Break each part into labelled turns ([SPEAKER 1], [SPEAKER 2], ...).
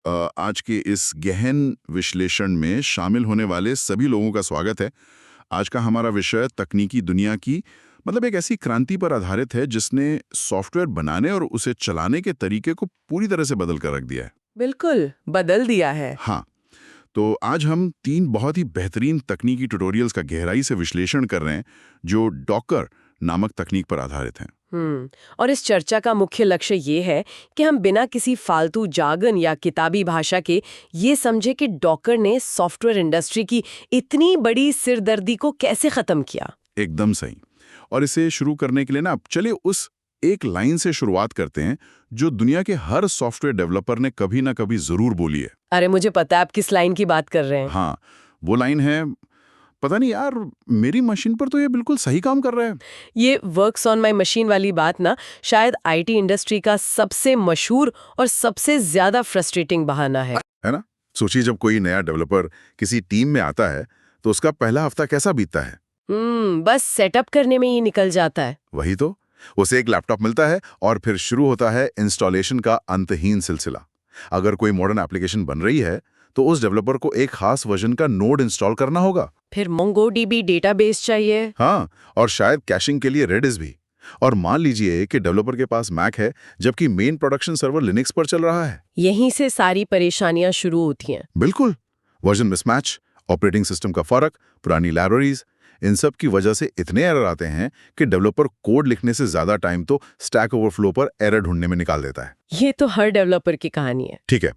[SPEAKER 1] आज के इस गहन विश्लेषण में शामिल होने वाले सभी लोगों का स्वागत है। आज का हमारा विषय तकनीकी दुनिया की मतलब एक ऐसी क्रांति पर आधारित है जिसने सॉफ्टवेयर बनाने और उसे चलाने के तरीके को पूरी तरह से बदल कर रख दिया है।
[SPEAKER 2] बिल्कुल बदल दिया है।
[SPEAKER 1] हाँ, तो आज हम 3 बहुत ही बेहतरीन तकनीकी ट्यूटोरियल्स का गहराई से विश्लेषण कर रहे हैं जो डॉकर नामक तकनीक पर आधारित हैं।
[SPEAKER 2] और इस चर्चा का मुख्य लक्ष्य ये है कि हम बिना किसी फालतू जार्गन या किताबी भाषा के ये समझे कि डॉकर ने सॉफ्टवेयर इंडस्ट्री की इतनी बड़ी सिरदर्दी को कैसे खत्म किया।
[SPEAKER 1] एकदम सही। और इसे शुरू करने के लिए ना चलिए उस एक लाइन से शुरुआत करते हैं जो दुनिया के हर सॉफ्टवेयर डेवलपर ने कभी ना कभी जरूर बोली है।
[SPEAKER 2] अरे मुझे पता है आप किस लाइन की बात कर रहे हैं।
[SPEAKER 1] हाँ, वो लाइन है, पता नहीं यार मेरी मशीन पर तो ये बिल्कुल सही काम कर रहा है।
[SPEAKER 2] ये वर्क्स ऑन माई मशीन वाली बात ना शायद आईटी इंडस्ट्री का सबसे मशहूर और सबसे ज्यादा फ्रस्ट्रेटिंग बहाना है
[SPEAKER 1] ना? सोचिए जब कोई नया डेवलपर किसी टीम में आता है तो उसका पहला हफ्ता कैसा बीतता है?
[SPEAKER 2] बस सेटअप करने में ही निकल जाता है।
[SPEAKER 1] वही तो, उसे एक लैपटॉप मिलता है और फिर शुरू होता है इंस्टॉलेशन का अंतहीन सिलसिला। अगर कोई मॉडर्न एप्लीकेशन बन रही है तो उस डेवलपर को एक खास वर्जन का नोड इंस्टॉल करना होगा।
[SPEAKER 2] फिर मोंगोडीबी डेटाबेस चाहिए।
[SPEAKER 1] हाँ, और शायद कैशिंग के लिए रेडिस भी। और मान लीजिए कि डेवलपर के पास मैक है जबकि मेन प्रोडक्शन सर्वर लिनक्स पर चल रहा है।
[SPEAKER 2] यहीं से सारी परेशानियां शुरू होती हैं।
[SPEAKER 1] बिल्कुल, वर्जन मिसमैच, ऑपरेटिंग सिस्टम का फर्क, पुरानी लाइब्रेरीज, इन सब की वजह से इतने एरर आते हैं कि डेवलपर कोड लिखने से ज्यादा टाइम तो स्टैक ओवरफ्लो पर एरर ढूंढने में निकाल देता है।
[SPEAKER 2] ये तो हर डेवलपर की कहानी है।
[SPEAKER 1] ठीक है,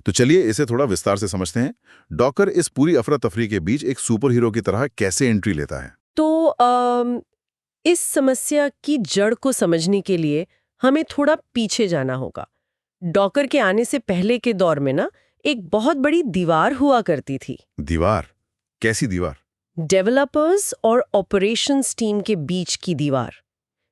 [SPEAKER 1] तो चलिए इसे थोड़ा विस्तार से समझते हैं। डॉकर इस पूरी अफरा तफरी के बीच एक सुपर हीरो की तरह कैसे एंट्री लेता है?
[SPEAKER 2] तो इस समस्या की जड़ को समझने के लिए हमें थोड़ा पीछे जाना होगा। डॉकर के आने से पहले के दौर में ना एक बहुत बड़ी दीवार हुआ करती थी।
[SPEAKER 1] दीवार? कैसी दीवार?
[SPEAKER 2] डेवलपर्स और ऑपरेशंस टीम के बीच की दीवार।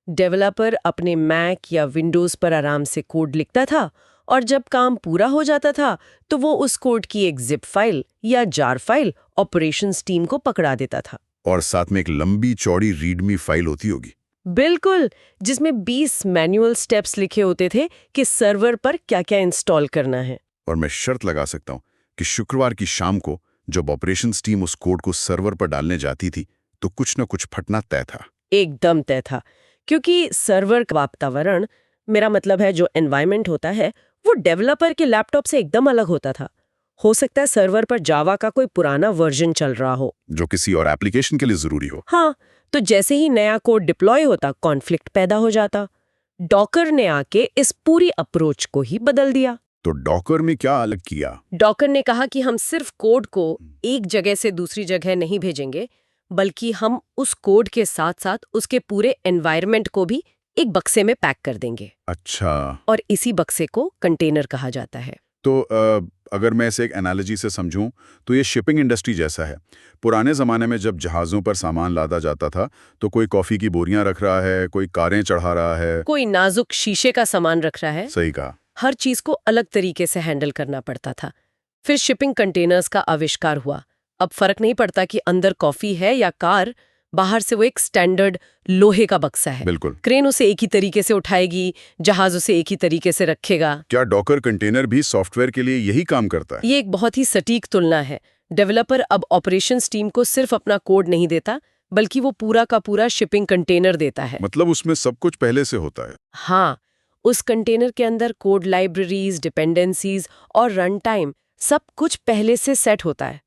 [SPEAKER 2] डेवलपर अपने मैक या विंडोज पर आराम से कोड लिखता था और जब काम पूरा हो जाता था तो वो उस कोड की एक जिप फाइल या जार फाइल ऑपरेशंस टीम को पकड़ा देता था।
[SPEAKER 1] और साथ में एक लंबी चौड़ी रीडमी फाइल होती होगी।
[SPEAKER 2] बिल्कुल, जिसमें 20 मैनुअल स्टेप्स लिखे होते थे कि सर्वर पर क्या-क्या इंस्टॉल करना है।
[SPEAKER 1] और मैं शर्त लगा सकता हूं कि शुक्रवार की शाम को जब ऑपरेशंस टीम उस कोड को सर्वर पर डालने जाती थी तो कुछ न कुछ फटना तय था।
[SPEAKER 2] एकदम तय था, क्योंकि सर्वर का वातावरण, मेरा मतलब है जो एनवायरनमेंट होता है, वो डेवलपर के लैपटॉप से एकदम अलग होता था। हो सकता है सर्वर पर जावा का कोई पुराना वर्जन चल रहा हो
[SPEAKER 1] जो किसी और एप्लीकेशन के लिए जरूरी हो।
[SPEAKER 2] हाँ, तो जैसे ही नया कोड डिप्लॉय होता कॉन्फ्लिक्ट पैदा हो जाता। डॉकर ने आके इस पूरी अप्रोच को ही बदल दिया।
[SPEAKER 1] तो डॉकर में क्या अलग किया?
[SPEAKER 2] डॉकर ने कहा कि हम सिर्फ कोड को एक जगह से दूसरी जगह नहीं भेजेंगे, बल्कि हम उस कोड के साथ साथ उसके पूरे एनवायरनमेंट को भी एक बक्से में पैक कर देंगे।
[SPEAKER 1] अच्छा।
[SPEAKER 2] और इसी बक्से को कंटेनर कहा जाता है।
[SPEAKER 1] तो अगर मैं इसे एक एनालॉजी से समझूं तो ये शिपिंग इंडस्ट्री जैसा है। पुराने ज़माने में जब जहाज़ों पर सामान लादा जाता था तो कोई कॉफ़ी की बोरियां रख रहा है, कोई कारें चढ़ा रहा है,
[SPEAKER 2] कोई नाजुक शीशे का सामान रख रहा है।
[SPEAKER 1] सही कहा।
[SPEAKER 2] हर चीज को अलग तरीके से हैंडल करना पड़ता था। फिर शिपिंग कंटेनर्स का आविष्कार हुआ। अब फर्क नहीं पड़ता कि अंदर कॉफी है या कार, बाहर से वो एक स्टैंडर्ड लोहे का बक्सा है।
[SPEAKER 1] बिल्कुल।
[SPEAKER 2] क्रेन उसे एक ही तरीके से उठाएगी, जहाज उसे एक ही तरीके से रखेगा।
[SPEAKER 1] क्या डॉकर कंटेनर भी सॉफ्टवेयर के लिए यही काम करता है?
[SPEAKER 2] ये एक बहुत ही सटीक तुलना है। डेवलपर अब ऑपरेशंस टीम को सिर्फ अपना कोड नहीं देता, बल्कि वो पूरा का पूरा शिपिंग कंटेनर देता है।
[SPEAKER 1] मतलब उसमें सब कुछ पहले से होता है?
[SPEAKER 2] हाँ, उस कंटेनर के अंदर कोड लाइब्रेरीज, डिपेंडेंसीज और रन टाइम सब कुछ पहले से सेट होता है।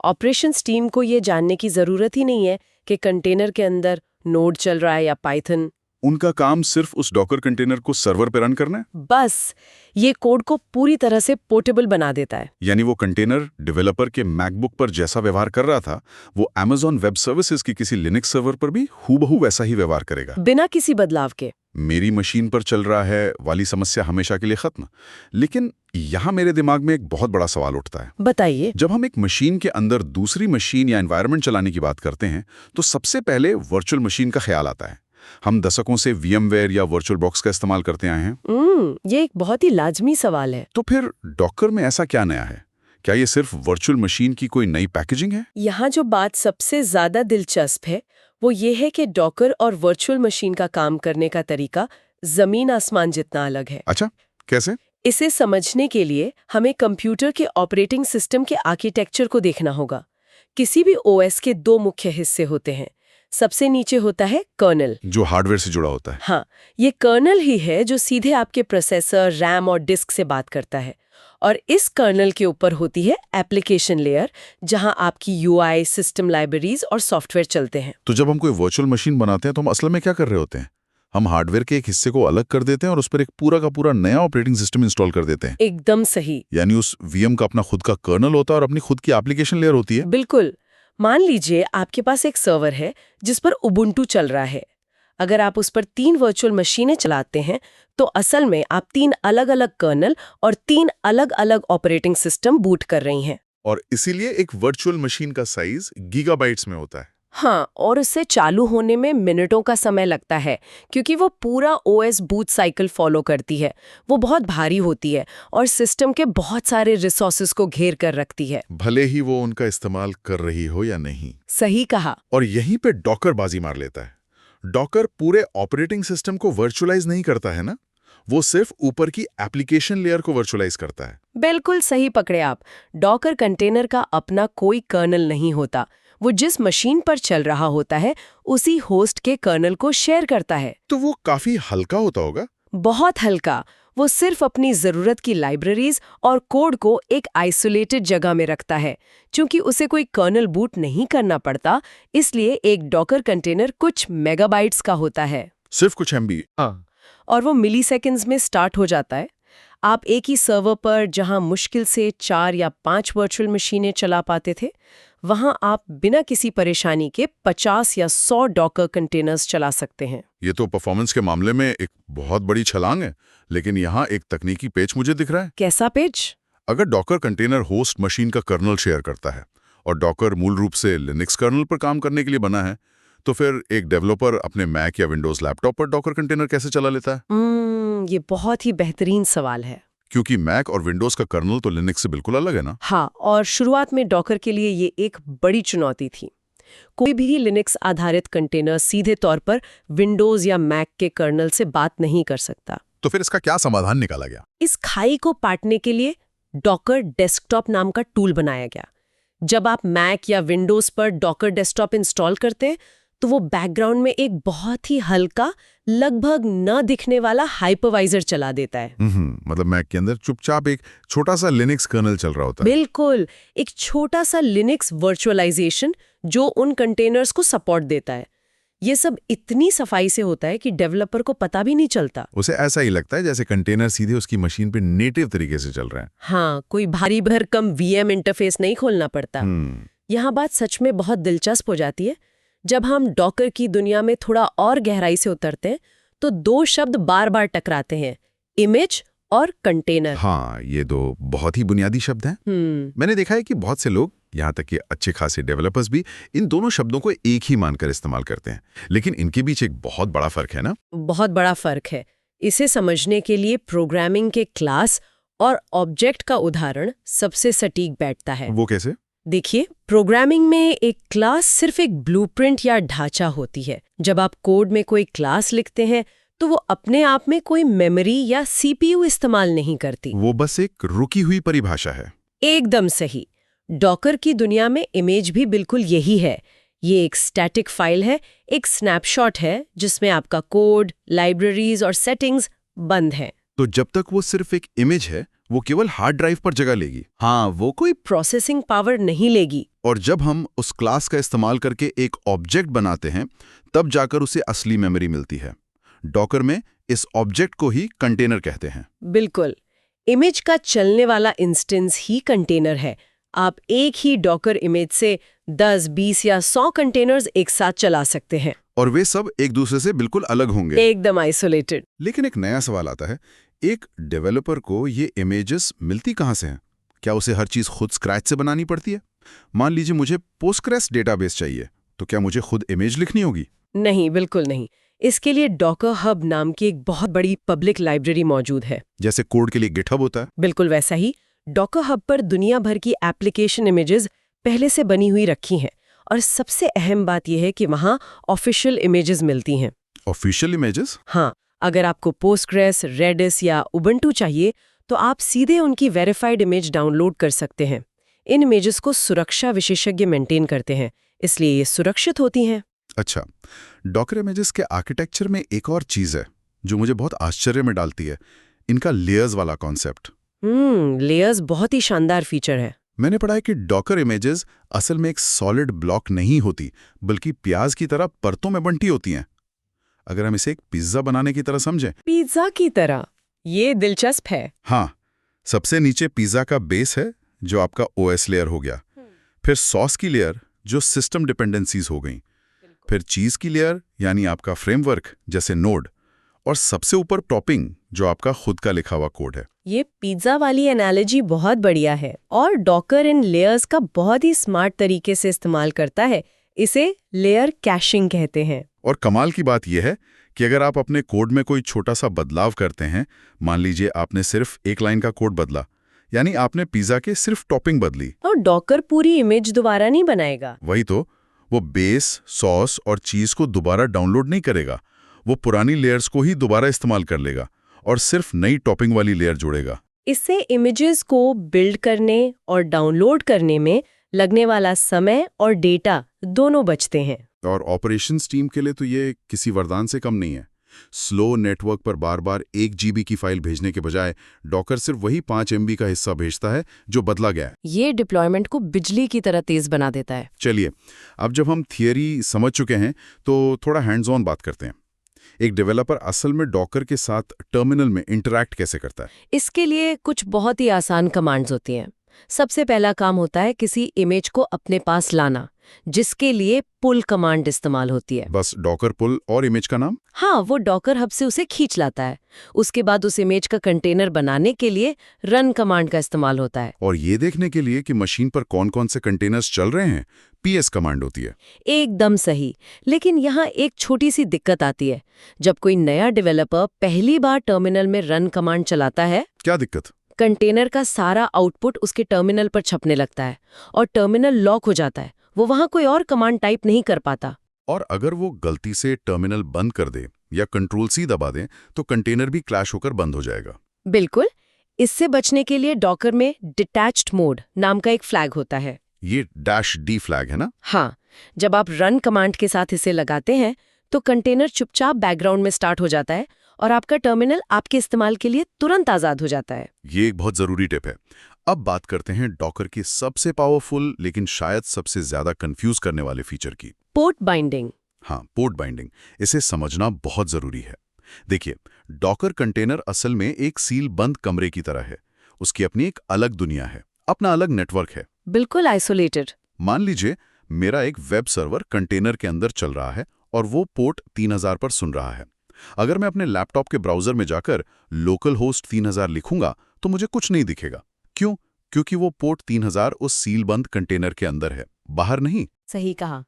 [SPEAKER 2] ऑपरेशंस टीम को ये जानने की जरूरत ही नहीं है कि कंटेनर के अंदर नोड चल रहा है या पाइथन।
[SPEAKER 1] उनका काम सिर्फ उस डॉकर कंटेनर को सर्वर पे रन करना है।
[SPEAKER 2] बस ये कोड को पूरी तरह से पोर्टेबल बना देता है।
[SPEAKER 1] यानी वो कंटेनर डेवलपर के मैकबुक पर जैसा व्यवहार कर रहा था वो अमेज़न वेब सर्विसेज की किसी लिनक्स सर्वर पर भी हूबहू वैसा ही व्यवहार करेगा,
[SPEAKER 2] बिना किसी बदलाव के।
[SPEAKER 1] मेरी मशीन पर चल रहा है वाली समस्या हमेशा के लिए खत्म। लेकिन यहाँ मेरे दिमाग में एक बहुत बड़ा सवाल उठता है।
[SPEAKER 2] बताइए।
[SPEAKER 1] जब हम एक मशीन के अंदर दूसरी मशीन या एनवायरनमेंट चलाने की बात करते हैं तो सबसे पहले वर्चुअल मशीन का ख्याल आता है। हम दशकों से VMware या वर्चुअल बॉक्स का इस्तेमाल करते आए हैं।
[SPEAKER 2] ये एक बहुत ही लाजमी सवाल है।
[SPEAKER 1] तो फिर डॉकर में ऐसा क्या नया है? क्या ये सिर्फ वर्चुअल मशीन की कोई नई पैकेजिंग है?
[SPEAKER 2] यहाँ जो बात सबसे ज्यादा दिलचस्प है वो ये है कि डॉकर और वर्चुअल मशीन का काम करने का तरीका जमीन आसमान जितना अलग है।
[SPEAKER 1] अच्छा, कैसे?
[SPEAKER 2] इसे समझने के लिए हमें कंप्यूटर के ऑपरेटिंग सिस्टम के आर्किटेक्चर को देखना होगा। किसी भी ओएस के दो मुख्य हिस्से होते हैं। सबसे नीचे होता है कर्नल,
[SPEAKER 1] जो हार्डवेयर से जुड़ा होता है।
[SPEAKER 2] हाँ, ये कर्नल ही है जो सीधे आपके प्रोसेसर, रैम और डिस्क से बात करता है। और इस कर्नल के ऊपर होती है एप्लीकेशन लेयर, जहां आपकी यूआई, सिस्टम लाइब्रेरीज और सॉफ्टवेयर चलते हैं।
[SPEAKER 1] तो जब हम कोई वर्चुअल मशीन बनाते हैं तो हम असल में क्या कर रहे होते हैं? हम हार्डवेयर के एक हिस्से को अलग कर देते हैं और उस पर एक पूरा का पूरा नया ऑपरेटिंग सिस्टम इंस्टॉल कर देते हैं।
[SPEAKER 2] एकदम सही।
[SPEAKER 1] यानी उस वीएम का अपना खुद का कर्नल होता है और अपनी खुद की एप्लीकेशन लेयर होती है।
[SPEAKER 2] बिल्कुल। मान लीजिए आपके पास एक सर्वर है जिस पर उबुंटू चल रहा है। अगर आप उस पर 3 वर्चुअल मशीनें चलाते हैं तो असल में आप 3 अलग-अलग कर्नल और 3 अलग-अलग ऑपरेटिंग सिस्टम बूट कर रही हैं।
[SPEAKER 1] और इसीलिए एक वर्चुअल मशीन का साइज गीगाबाइट्स में होता है।
[SPEAKER 2] हाँ, और उससे चालू होने में मिनटों का समय लगता है, क्योंकि वो पूरा ओएस बूट साइकिल फॉलो करती है। वो बहुत भारी होती है और सिस्टम के बहुत सारे रिसोर्सेज को घेर कर रखती है।
[SPEAKER 1] भले ही वो उनका इस्तेमाल कर रही हो या नहीं।
[SPEAKER 2] सही कहा।
[SPEAKER 1] और यहीं पे डॉकर बाजी मार लेता है। डॉकर पूरे ऑपरेटिंग सिस्टम को वर्चुअलाइज नहीं करता है ना, वो सिर्फ ऊपर की एप्लीकेशन लेयर को वर्चुअलाइज करता है।
[SPEAKER 2] बिल्कुल सही पकड़े आप। डॉकर कंटेनर का अपना कोई कर्नल नहीं होता। वो जिस मशीन पर चल रहा होता है उसी होस्ट के कर्नल को शेयर करता है।
[SPEAKER 1] तो वो काफी हल्का होता होगा।
[SPEAKER 2] बहुत हल्का। वो सिर्फ अपनी जरूरत की लाइब्रेरीज और कोड को एक आइसोलेटेड जगह में रखता है। क्योंकि उसे कोई कर्नल बूट नहीं करना पड़ता, इसलिए एक डॉकर कंटेनर कुछ मेगाबाइट्स का होता है।
[SPEAKER 1] सिर्फ कुछ एमबी।
[SPEAKER 2] और वो मिलीसेकंड्स में स्टार्ट हो जाता है। आप एक ही सर्वर पर जहां मुश्किल से 4 या 5 वर्चुअल मशीनें चला पाते थे, वहां आप बिना किसी परेशानी के 50 या 100 डॉकर कंटेनर्स चला सकते हैं।
[SPEAKER 1] ये तो परफॉर्मेंस के मामले में एक बहुत बड़ी छलांग है, लेकिन यहाँ एक तकनीकी पेच मुझे दिख रहा है।
[SPEAKER 2] कैसा पेच?
[SPEAKER 1] अगर डॉकर कंटेनर होस्ट मशीन का कर्नल शेयर करता है और डॉकर मूल रूप से लिनक्स कर्नल पर काम करने के लिए बना है, तो फिर एक डेवलपर अपने मैक या विंडोज लैपटॉप पर डॉकर कंटेनर कैसे चला लेता है?
[SPEAKER 2] ये बहुत ही बेहतरीन सवाल है।
[SPEAKER 1] क्योंकि मैक और विंडोज का कर्नल तो लिनक्स से बिल्कुल अलग है ना।
[SPEAKER 2] हाँ, और शुरुआत में डॉकर के लिए ये एक बड़ी चुनौती थी। कोई भी लिनक्स आधारित कंटेनर सीधे तौर पर विंडोज या मैक के कर्नल से बात नहीं कर सकता।
[SPEAKER 1] तो फिर इसका क्या समाधान निकाला गया?
[SPEAKER 2] इस खाई को पाटने के लिए डॉकर डेस्कटॉप नाम का टूल बनाया गया। जब आप मैक या विंडोज पर डॉकर डेस्कटॉप इंस्टॉल करते हैं तो वो बैकग्राउंड में एक बहुत ही हल्का, लगभग न दिखने वाला हाइपरवाइजर चला देता है।
[SPEAKER 1] मतलब मैक के अंदर चुपचाप एक छोटा सा लिनक्स कर्नल चल रहा होता है।
[SPEAKER 2] बिल्कुल, एक छोटा सा लिनक्स वर्चुअलाइजेशन जो उन कंटेनर्स को सपोर्ट देता है। ये सब इतनी सफाई से होता है कि डेवलपर को पता भी नहीं चलता।
[SPEAKER 1] उसे ऐसा ही लगता है जैसे कंटेनर सीधे उसकी मशीन पे नेटिव तरीके से चल रहा है।
[SPEAKER 2] हाँ, कोई भारी भरकम वीएम इंटरफेस नहीं खोलना पड़ता। यहाँ बात सच में बहुत दिलचस्प हो जाती है। जब हम डॉकर की दुनिया में थोड़ा और गहराई से उतरते हैं तो 2 शब्द बार बार टकराते हैं, इमेज और कंटेनर।
[SPEAKER 1] हाँ, ये दो बहुत ही बुनियादी शब्द हैं। मैंने देखा है कि बहुत से लोग, यहाँ तक कि अच्छे खासे डेवलपर्स भी, इन दोनों शब्दों को एक ही मानकर इस्तेमाल करते हैं। लेकिन इनके बीच एक बहुत बड़ा फर्क है ना? बहुत
[SPEAKER 2] बड़ा फर्क है। इसे समझने के लिए प्रोग्रामिंग के क्लास और ऑब्जेक्ट का उदाहरण सबसे सटीक बैठता है।
[SPEAKER 1] वो कैसे?
[SPEAKER 2] देखिए, प्रोग्रामिंग में एक क्लास सिर्फ एक ब्लूप्रिंट या ढांचा होती है। जब आप कोड में कोई क्लास लिखते हैं तो वो अपने आप में कोई मेमोरी या सीपीयू इस्तेमाल नहीं करती।
[SPEAKER 1] वो बस एक रुकी हुई परिभाषा है।
[SPEAKER 2] एकदम सही। डॉकर की दुनिया में इमेज भी बिल्कुल यही है। ये एक स्टैटिक फाइल है, एक स्नैपशॉट है जिसमें आपका कोड, लाइब्रेरीज और सेटिंग्स बंद हैं।
[SPEAKER 1] तो जब तक वो सिर्फ एक इमेज है, वो केवल हार्ड ड्राइव पर जगह लेगी। हाँ, वो कोई
[SPEAKER 2] प्रोसेसिंग पावर नहीं लेगी।
[SPEAKER 1] और जब हम उस क्लास का इस्तेमाल करके एक ऑब्जेक्ट बनाते हैं, तब जाकर उसे असली मेमोरी मिलती है। डॉकर में इस ऑब्जेक्ट को ही कंटेनर कहते हैं।
[SPEAKER 2] बिल्कुल, इमेज का चलने वाला इंस्टेंस ही कंटेनर है। आप एक ही डॉकर इमेज से 10, 20 या 100 कंटेनर्स एक साथ चला सकते हैं।
[SPEAKER 1] और वे सब एक दूसरे से बिल्कुल अलग होंगे,
[SPEAKER 2] एकदम आइसोलेटेड।
[SPEAKER 1] लेकिन एक नया सवाल आता है, एक डेवलपर को ये इमेजेस मिलती कहाँ से हैं? क्या उसे हर चीज खुद स्क्रैच से बनानी पड़ती है? मान लीजिए मुझे पोस्टग्रेस डेटाबेस चाहिए, तो क्या मुझे खुद इमेज लिखनी होगी?
[SPEAKER 2] नहीं, बिल्कुल नहीं। इसके लिए डॉकर हब नाम की एक बहुत बड़ी पब्लिक लाइब्रेरी मौजूद है।
[SPEAKER 1] जैसे कोड के लिए गिटहब होता है,
[SPEAKER 2] बिल्कुल वैसा ही डॉकर हब पर दुनिया भर की एप्लीकेशन इमेजेस पहले से बनी हुई रखी हैं। और सबसे अहम बात यह है कि वहाँ ऑफिशियल इमेजेस मिलती हैं।
[SPEAKER 1] Official images?
[SPEAKER 2] हाँ, अगर आपको पोस्टग्रेस, रेडिस या उबंटू चाहिए तो आप सीधे उनकी वेरीफाइड इमेज डाउनलोड कर सकते हैं। इन इमेजेस को सुरक्षा विशेषज्ञ मेंटेन करते हैं, इसलिए ये सुरक्षित होती हैं।
[SPEAKER 1] अच्छा, डॉकर इमेजेस के आर्किटेक्चर में एक और चीज़ है जो मुझे बहुत आश्चर्य में डालती है, इनका लेयर्स वाला कॉन्सेप्ट।
[SPEAKER 2] लेयर्स बहुत ही शानदार फीचर है।
[SPEAKER 1] मैंने पढ़ा है कि डॉकर इमेजेस असल में एक सॉलिड ब्लॉक नहीं होती, बल्कि प्याज की तरह परतों में बंटी होती हैं। अगर हम इसे एक पिज्जा बनाने की तरह समझें।
[SPEAKER 2] पिज्जा की तरह? ये दिलचस्प है।
[SPEAKER 1] हाँ, सबसे नीचे पिज्जा का बेस है जो आपका ओएस लेयर हो गया, फिर सॉस की लेयर जो सिस्टम डिपेंडेंसीज हो गई, फिर चीज की लेयर यानी आपका फ्रेमवर्क जैसे नोड, और सबसे ऊपर टॉपिंग जो आपका खुद का लिखा हुआ कोड है।
[SPEAKER 2] ये पिज्जा वाली एनालॉजी बहुत बढ़िया है और डॉकर इन लेयर्स का बहुत ही स्मार्ट तरीके से इस्तेमाल करता है। इसे लेयर कैशिंग कहते हैं।
[SPEAKER 1] और कमाल की बात यह है कि अगर आप अपने कोड में कोई छोटा सा बदलाव करते हैं, मान लीजिए आपने सिर्फ एक लाइन का कोड बदला, यानी आपने पिज्जा के सिर्फ टॉपिंग बदली,
[SPEAKER 2] और डॉकर पूरी इमेज दोबारा नहीं बनाएगा।
[SPEAKER 1] वही तो, वो बेस, सॉस और चीज को दोबारा डाउनलोड नहीं करेगा, वो पुरानी लेयर्स को ही दोबारा इस्तेमाल कर लेगा और सिर्फ नई टॉपिंग वाली लेयर जोड़ेगा।
[SPEAKER 2] इससे इमेजेस को बिल्ड करने और डाउनलोड करने में लगने वाला समय और डेटा दोनों बचते हैं।
[SPEAKER 1] और ऑपरेशंस टीम के लिए तो ये किसी वरदान से कम नहीं है। स्लो नेटवर्क पर बार बार 1 GB की फाइल भेजने के बजाय डॉकर सिर्फ वही 5 MB का हिस्सा भेजता है जो बदला गया है।
[SPEAKER 2] ये डिप्लॉयमेंट को बिजली की तरह तेज बना देता है।
[SPEAKER 1] चलिए, अब जब हम थियरी समझ चुके हैं तो थोड़ा हैंड्स ऑन बात करते हैं। एक डेवलपर असल में डॉकर के साथ टर्मिनल में इंटरैक्ट कैसे करता है?
[SPEAKER 2] इसके लिए कुछ बहुत ही आसान कमांड्स होती हैं। सबसे पहला काम होता है किसी इमेज को अपने पास लाना, जिसके लिए पुल कमांड इस्तेमाल होती है।
[SPEAKER 1] बस डॉकर पुल और इमेज का नाम?
[SPEAKER 2] हाँ, वो डॉकर हब से उसे खींच लाता है। उसके बाद उस इमेज का कंटेनर बनाने के लिए रन कमांड का इस्तेमाल होता है।
[SPEAKER 1] और ये देखने के लिए कि मशीन पर कौन कौन से कंटेनर्स चल रहे हैं, PS कमांड होती है।
[SPEAKER 2] एकदम सही। लेकिन यहाँ एक छोटी सी दिक्कत आती है। जब कोई नया डेवलपर पहली बार टर्मिनल में रन कमांड चलाता है,
[SPEAKER 1] क्या दिक्कत?
[SPEAKER 2] कंटेनर का सारा आउटपुट उसके टर्मिनल पर छपने लगता है और टर्मिनल लॉक हो जाता है। वो वहाँ कोई और कमांड टाइप नहीं कर पाता।
[SPEAKER 1] और अगर वो गलती से टर्मिनल बंद कर दे या Ctrl+C दबा दे तो कंटेनर भी क्लैश होकर बंद हो जाएगा।
[SPEAKER 2] बिल्कुल। इससे बचने के लिए डॉकर में डिटैच्ड मोड नाम का एक फ्लैग होता है।
[SPEAKER 1] ये -D फ्लैग है ना?
[SPEAKER 2] हाँ, जब आप रन कमांड के साथ इसे लगाते हैं तो कंटेनर चुपचाप बैकग्राउंड में स्टार्ट हो जाता है और आपका टर्मिनल आपके इस्तेमाल के लिए तुरंत आजाद हो जाता है।
[SPEAKER 1] ये एक बहुत जरूरी टिप है। अब बात करते हैं डॉकर की सबसे पावरफुल लेकिन शायद सबसे ज्यादा कंफ्यूज करने वाले फीचर की,
[SPEAKER 2] पोर्ट बाइंडिंग।
[SPEAKER 1] हाँ, पोर्ट बाइंडिंग। इसे समझना बहुत जरूरी है। देखिए, डॉकर कंटेनर असल में एक सील बंद कमरे की तरह है। उसकी अपनी एक अलग दुनिया है, अपना अलग नेटवर्क है।
[SPEAKER 2] बिल्कुल आइसोलेटेड।
[SPEAKER 1] मान लीजिए मेरा एक वेब सर्वर कंटेनर के अंदर चल रहा है और वो पोर्ट 3000 पर सुन रहा है। अगर मैं अपने लैपटॉप के ब्राउजर में जाकर लोकल होस्ट 3000 लिखूंगा तो मुझे कुछ नहीं दिखेगा। क्यों? क्योंकि वो पोर्ट 3000 उस सीलबंद कंटेनर के अंदर है, बाहर नहीं।
[SPEAKER 2] सही कहा।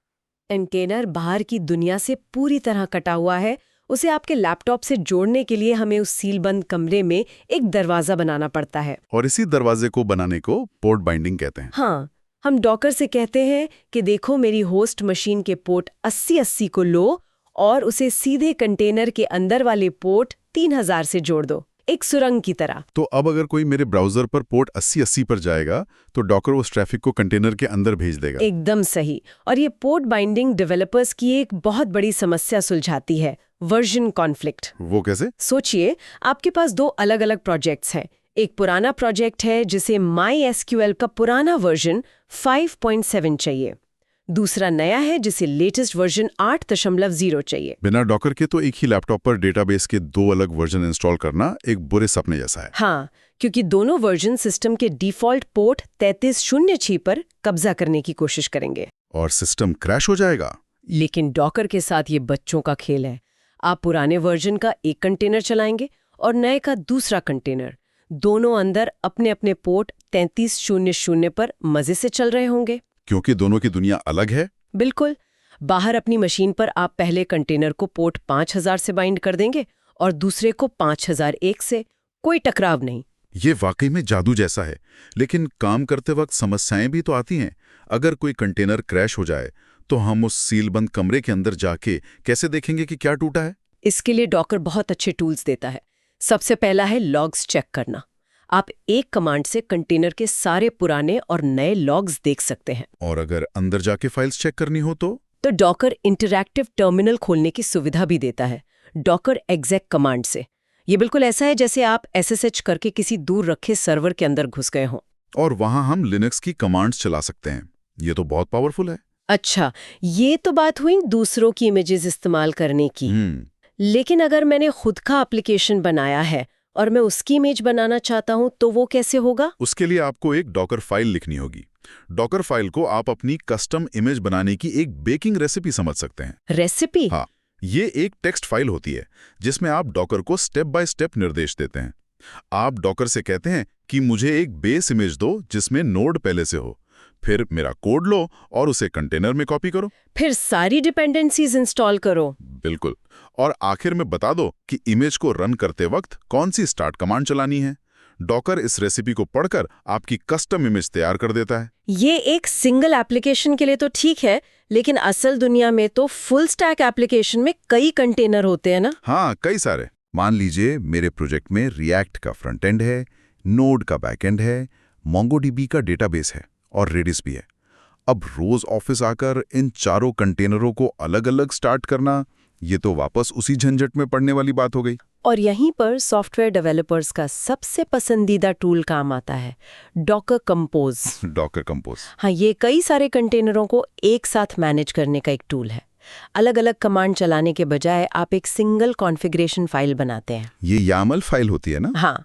[SPEAKER 2] कंटेनर बाहर की दुनिया से पूरी तरह कटा हुआ है। उसे आपके लैपटॉप से जोड़ने के लिए हमें उस सीलबंद कमरे में एक दरवाजा बनाना पड़ता है।
[SPEAKER 1] और इसी दरवाजे को बनाने को पोर्ट बाइंडिंग कहते हैं।
[SPEAKER 2] हाँ, हम डॉकर से कहते हैं कि देखो मेरी होस्ट मशीन के पोर्ट 8080 को लो और उसे सीधे कंटेनर के अंदर वाले पोर्ट 3000 से जोड़ दो, एक सुरंग की तरह।
[SPEAKER 1] तो अब अगर कोई मेरे ब्राउजर पर पोर्ट 8080 पर जाएगा तो डॉकर उस ट्रैफिक को कंटेनर के अंदर भेज देगा।
[SPEAKER 2] एकदम सही। और ये पोर्ट बाइंडिंग डेवलपर्स की एक बहुत बड़ी समस्या सुलझाती है, वर्जन कॉन्फ्लिक्ट।
[SPEAKER 1] वो कैसे?
[SPEAKER 2] सोचिए, आपके पास 2 अलग-अलग प्रोजेक्ट्स हैं। एक पुराना प्रोजेक्ट है जिसे MySQL का पुराना वर्जन 5.7 चाहिए। दूसरा नया है जिसे लेटेस्ट वर्जन 8.0 चाहिए। बिना
[SPEAKER 1] डॉकर के तो एक ही लैपटॉप पर डेटाबेस के 2 अलग वर्जन इंस्टॉल करना एक बुरे सपने जैसा है।
[SPEAKER 2] हाँ, क्योंकि दोनों वर्जन सिस्टम के डिफॉल्ट पोर्ट 3306 पर कब्जा करने की कोशिश करेंगे।
[SPEAKER 1] और सिस्टम क्रैश हो जाएगा।
[SPEAKER 2] लेकिन डॉकर के साथ ये बच्चों का खेल है। आप पुराने वर्जन का एक कंटेनर चलाएंगे और नए का दूसरा कंटेनर। दोनों अंदर अपने अपने पोर्ट 3300 पर मजे से चल रहे होंगे।
[SPEAKER 1] क्योंकि दोनों की दुनिया अलग है।
[SPEAKER 2] बिल्कुल। बाहर अपनी मशीन पर आप पहले कंटेनर को पोर्ट 5000 से बाइंड कर देंगे और दूसरे को 5001 से। कोई टकराव नहीं।
[SPEAKER 1] ये वाकई में जादू जैसा है। लेकिन काम करते वक्त समस्याएं भी तो आती हैं। अगर कोई कंटेनर क्रैश हो जाए तो हम उस सीलबंद कमरे के अंदर जाके कैसे देखेंगे कि क्या टूटा है?
[SPEAKER 2] इसके लिए डॉकर बहुत अच्छे टूल्स देता है। सबसे पहला है लॉग्स चेक करना। आप एक कमांड से कंटेनर के सारे पुराने और नए लॉग्स देख सकते हैं।
[SPEAKER 1] और अगर अंदर जाके फाइल्स चेक करनी हो तो
[SPEAKER 2] डॉकर इंटरैक्टिव टर्मिनल खोलने की सुविधा भी देता है, डॉकर exec कमांड से। ये बिल्कुल ऐसा है जैसे आप SSH करके किसी दूर रखे सर्वर के अंदर घुस गए हों।
[SPEAKER 1] और वहां हम लिनक्स की कमांड्स चला सकते हैं। ये तो बहुत पावरफुल है।
[SPEAKER 2] अच्छा, ये तो बात हुई दूसरों की इमेजेस इस्तेमाल करने की। लेकिन अगर मैंने खुद का एप्लीकेशन बनाया है और मैं उसकी इमेज बनाना चाहता हूं तो वो कैसे होगा?
[SPEAKER 1] उसके लिए आपको एक डॉकर फाइल लिखनी होगी। डॉकर फाइल को आप अपनी कस्टम इमेज बनाने की एक बेकिंग रेसिपी समझ सकते हैं।
[SPEAKER 2] रेसिपी?
[SPEAKER 1] हाँ, ये एक टेक्स्ट फाइल होती है जिसमें आप डॉकर को स्टेप बाय स्टेप निर्देश देते हैं। आप डॉकर से कहते हैं कि मुझे एक बेस इमेज दो जिसमें नोड पहले से हो, फिर मेरा कोड लो और उसे कंटेनर में कॉपी करो।
[SPEAKER 2] फिर सारी डिपेंडेंसीज इंस्टॉल करो।
[SPEAKER 1] बिल्कुल। और आखिर में बता दो कि इमेज को रन करते वक्त कौन सी स्टार्ट कमांड चलानी है। डॉकर इस रेसिपी को पढ़कर आपकी कस्टम इमेज तैयार कर देता है।
[SPEAKER 2] ये एक सिंगल एप्लीकेशन के लिए तो ठीक है, लेकिन असल दुनिया में तो फुल स्टैक एप्लीकेशन में कई कंटेनर होते हैं ना?
[SPEAKER 1] हाँ, कई सारे। मान लीजिए मेरे प्रोजेक्ट में रिएक्ट का फ्रंट एंड है, नोड का बैक एंड है, मोंगोडीबी का डेटाबेस है और रेडिस भी है। अब रोज ऑफिस आकर इन चारों कंटेनरों को अलग अलग स्टार्ट करना, ये तो वापस उसी झंझट में पड़ने वाली बात हो गई।
[SPEAKER 2] और यहीं पर सॉफ्टवेयर डेवलपर्स का सबसे पसंदीदा टूल काम आता है, डॉकर कंपोज।
[SPEAKER 1] Docker compose.
[SPEAKER 2] हाँ, ये कई सारे कंटेनरों को एक साथ मैनेज करने का एक टूल है। अलग अलग कमांड चलाने के बजाय आप एक सिंगल कॉन्फ़िगरेशन फाइल बनाते हैं।
[SPEAKER 1] ये YAML फाइल होती है ना?
[SPEAKER 2] हाँ,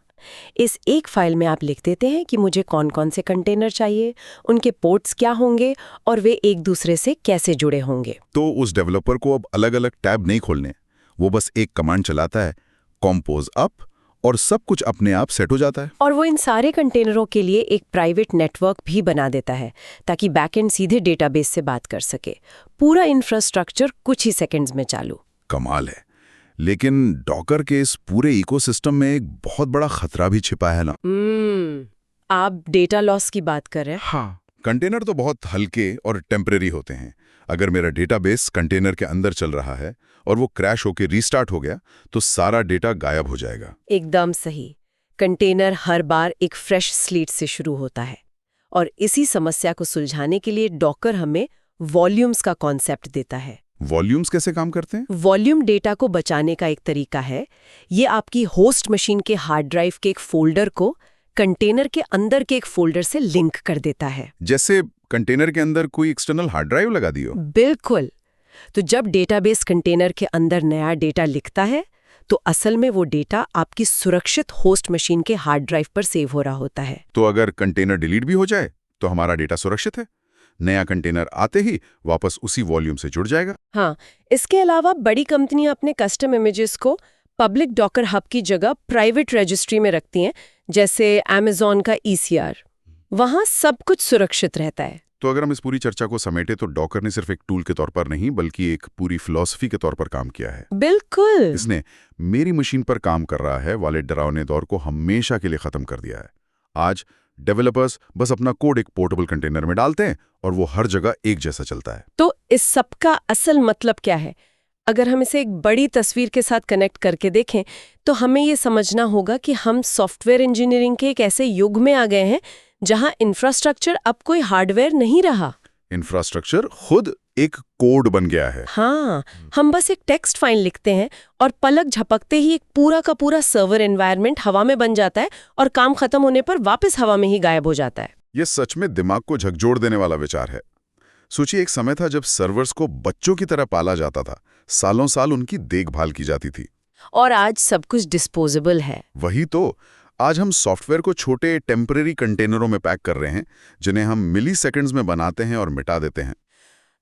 [SPEAKER 2] इस एक फाइल में आप लिख देते हैं कि मुझे कौन कौन से कंटेनर चाहिए, उनके पोर्ट्स क्या होंगे और वे एक दूसरे से कैसे जुड़े होंगे।
[SPEAKER 1] तो उस डेवलपर को अब अलग अलग टैब नहीं खोलने, वो बस एक कमांड चलाता है, कंपोज अप, और सब कुछ अपने आप सेट हो जाता है।
[SPEAKER 2] और वो इन सारे कंटेनरों के लिए एक प्राइवेट नेटवर्क भी बना देता है ताकि बैकएंड सीधे डेटाबेस से बात कर सके। पूरा इंफ्रास्ट्रक्चर कुछ ही सेकंड्स में चालू।
[SPEAKER 1] कमाल है। लेकिन डॉकर के इस पूरे इकोसिस्टम में एक बहुत बड़ा खतरा भी छिपा है ना?
[SPEAKER 2] आप डेटा लॉस की बात कर रहे हैं?
[SPEAKER 1] हाँ, कंटेनर तो बहुत हल्के और टेम्परेरी होते हैं। अगर मेरा डेटाबेस कंटेनर के अंदर चल रहा है और वो क्रैश होकर रीस्टार्ट हो गया तो सारा डेटा गायब हो जाएगा।
[SPEAKER 2] एकदम सही। कंटेनर हर बार एक फ्रेश स्लेट से शुरू होता है और इसी समस्या को सुलझाने के लिए डॉकर हमें वॉल्यूम्स का कॉन्सेप्ट देता है।
[SPEAKER 1] वॉल्यूम्स कैसे काम करते हैं?
[SPEAKER 2] वॉल्यूम डेटा को बचाने का एक तरीका है। ये आपकी होस्ट मशीन के हार्ड ड्राइव के एक फोल्डर को कंटेनर के अंदर के एक फोल्डर से लिंक कर देता है।
[SPEAKER 1] जैसे कंटेनर के अंदर कोई एक्सटर्नल हार्ड ड्राइव लगा दी हो?
[SPEAKER 2] बिल्कुल। तो जब डेटाबेस कंटेनर के अंदर नया डेटा लिखता है तो असल में वो डेटा आपकी सुरक्षित होस्ट मशीन के हार्ड ड्राइव पर सेव हो रहा होता है।
[SPEAKER 1] तो अगर कंटेनर डिलीट भी हो जाए तो हमारा डेटा सुरक्षित है। नया कंटेनर आते ही वापस उसी वॉल्यूम से जुड़ जाएगा।
[SPEAKER 2] हाँ, इसके अलावा बड़ी कंपनियां अपने कस्टम इमेजेस को पब्लिक डॉकर हब की जगह प्राइवेट रजिस्ट्री में रखती हैं, जैसे अमेज़न का ECR। वहां सब कुछ सुरक्षित रहता है।
[SPEAKER 1] तो अगर हम इस पूरी चर्चा को समेटे तो डॉकर ने सिर्फ एक टूल के तौर पर नहीं बल्कि एक पूरी फिलॉसफी के तौर पर काम किया है।
[SPEAKER 2] बिल्कुल।
[SPEAKER 1] इसने मेरी मशीन पर काम कर रहा है वाले डरावने दौर को हमेशा के लिए खत्म कर दिया है। आज डेवलपर्स बस अपना कोड एक पोर्टेबल कंटेनर में डालते हैं और वो हर जगह एक जैसा चलता है।
[SPEAKER 2] तो इस सब का असल मतलब क्या है? अगर हम इसे एक बड़ी तस्वीर के साथ कनेक्ट करके देखें तो हमें ये समझना होगा कि हम सॉफ्टवेयर इंजीनियरिंग के एक ऐसे युग में आ गए हैं जहां इंफ्रास्ट्रक्चर अब कोई हार्डवेयर नहीं रहा।
[SPEAKER 1] इंफ्रास्ट्रक्चर खुद एक कोड बन गया है।
[SPEAKER 2] हाँ, हम बस एक टेक्स्ट फाइल लिखते हैं और पलक झपकते ही एक पूरा का पूरा सर्वर एनवायरनमेंट हवा में बन जाता है और काम खत्म होने पर वापस हवा में ही गायब हो जाता है।
[SPEAKER 1] ये सच में दिमाग को झकझोर देने वाला विचार है। सोचिए, एक समय था जब सर्वर्स को बच्चों की तरह पाला जाता था, सालों साल उनकी देखभाल की जाती थी।
[SPEAKER 2] और आज सब कुछ डिस्पोजेबल है।
[SPEAKER 1] वही तो, आज हम सॉफ्टवेयर को छोटे टेम्परेरी कंटेनरों में पैक कर रहे हैं जिन्हें हम मिली सेकेंड्स में बनाते हैं और मिटा देते हैं।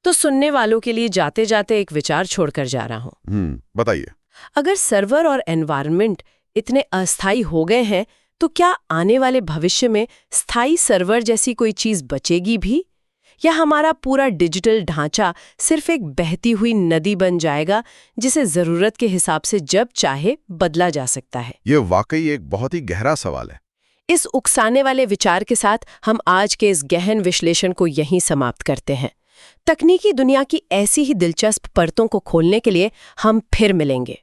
[SPEAKER 2] तो सुनने वालों के लिए जाते जाते एक विचार छोड़कर जा रहा हूँ।
[SPEAKER 1] बताइए।
[SPEAKER 2] अगर सर्वर और एनवायरनमेंट इतने अस्थायी हो गए हैं तो क्या आने वाले भविष्य में स्थायी सर्वर जैसी कोई चीज बचेगी भी, या हमारा पूरा डिजिटल ढांचा सिर्फ एक बहती हुई नदी बन जाएगा जिसे जरूरत के हिसाब से जब चाहे बदला जा सकता है?
[SPEAKER 1] ये वाकई एक बहुत ही गहरा सवाल है।
[SPEAKER 2] इस उकसाने वाले विचार के साथ हम आज के इस गहन विश्लेषण को यहीं समाप्त करते हैं। तकनीकी दुनिया की ऐसी ही दिलचस्प परतों को खोलने के लिए हम फिर मिलेंगे।